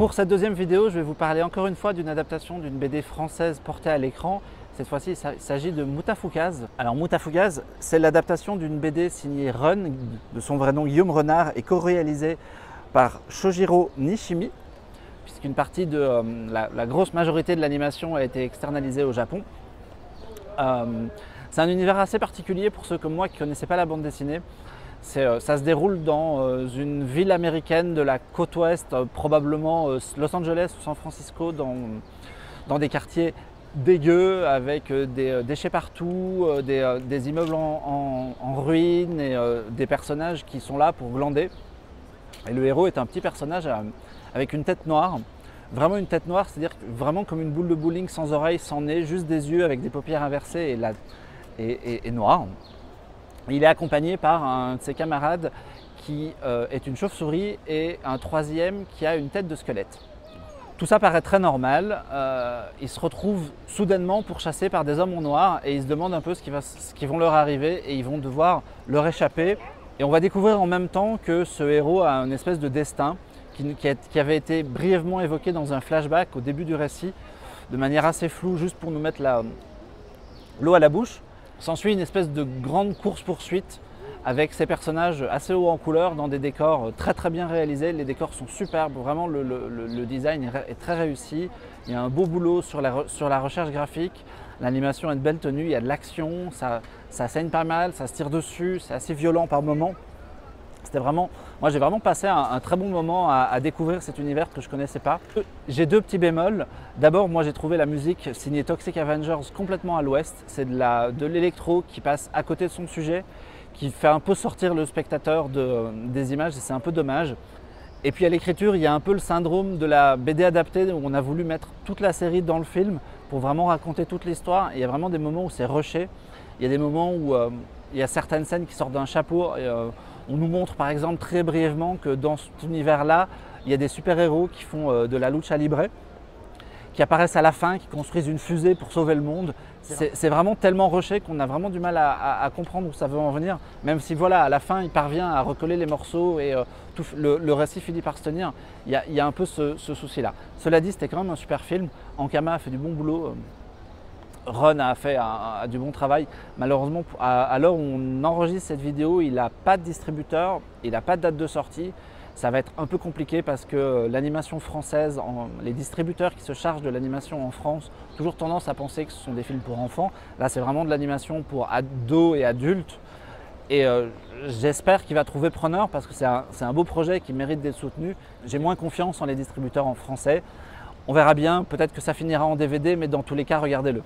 Pour cette deuxième vidéo, je vais vous parler encore une fois d'une adaptation d'une BD française portée à l'écran. Cette fois-ci, il s'agit de Moutafoukaz. Alors Moutafoukaz, c'est l'adaptation d'une BD signée Run, de son vrai nom Guillaume Renard, et co-réalisée par Shojiro Nishimi, puisqu'une partie de la grosse majorité de l'animation a été externalisée au Japon. C'est un univers assez particulier pour ceux comme moi qui ne connaissaient pas la bande dessinée. Ça se déroule dans une ville américaine de la côte ouest, probablement Los Angeles ou San Francisco, dans des quartiers dégueux avec des déchets partout, des immeubles en ruine et des personnages qui sont là pour glander. Et le héros est un petit personnage avec une tête noire, vraiment une tête noire, c'est-à-dire vraiment comme une boule de bowling sans oreilles, sans nez, juste des yeux avec des paupières inversées et noires. Il est accompagné par un de ses camarades qui est une chauve-souris et un troisième qui a une tête de squelette. Tout ça paraît très normal. Ils se retrouvent soudainement pourchassés par des hommes en noir et ils se demandent un peu ce qui vont leur arriver et ils vont devoir leur échapper. Et on va découvrir en même temps que ce héros a une espèce de destin qui avait été brièvement évoqué dans un flashback au début du récit, de manière assez floue, juste pour nous mettre l'eau à la bouche. S'ensuit une espèce de grande course-poursuite avec ces personnages assez hauts en couleur dans des décors très très bien réalisés. Les décors sont superbes, vraiment le design est très réussi. Il y a un beau boulot sur la recherche graphique, l'animation est de belle tenue, il y a de l'action, ça saigne pas mal, ça se tire dessus, c'est assez violent par moments. Moi j'ai vraiment passé un très bon moment à découvrir cet univers que je ne connaissais pas. J'ai deux petits bémols. D'abord, moi j'ai trouvé la musique signée Toxic Avengers complètement à l'ouest. C'est de l'électro qui passe à côté de son sujet, qui fait un peu sortir le spectateur des images et c'est un peu dommage. Et puis à l'écriture, il y a un peu le syndrome de la BD adaptée où on a voulu mettre toute la série dans le film pour vraiment raconter toute l'histoire. Il y a vraiment des moments où c'est rushé. Il y a des moments où il y a certaines scènes qui sortent d'un chapeau. On nous montre par exemple très brièvement que dans cet univers-là, il y a des super-héros qui font de la lucha libre, qui apparaissent à la fin, qui construisent une fusée pour sauver le monde. C'est vraiment tellement rushé qu'on a vraiment du mal à comprendre où ça veut en venir, même si voilà, à la fin, il parvient à recoller les morceaux et le récit finit par se tenir. Il y a un peu ce souci-là. Cela dit, c'était quand même un super film. Ankama a fait du bon boulot. Run a fait du bon travail. Malheureusement, à l'heure où on enregistre cette vidéo, il n'a pas de distributeur, il n'a pas de date de sortie. Ça va être un peu compliqué parce que l'animation française, les distributeurs qui se chargent de l'animation en France ont toujours tendance à penser que ce sont des films pour enfants. Là, c'est vraiment de l'animation pour ados et adultes. Et j'espère qu'il va trouver preneur parce que c'est un beau projet qui mérite d'être soutenu. J'ai moins confiance en les distributeurs en français. On verra bien, peut-être que ça finira en DVD, mais dans tous les cas, regardez-le.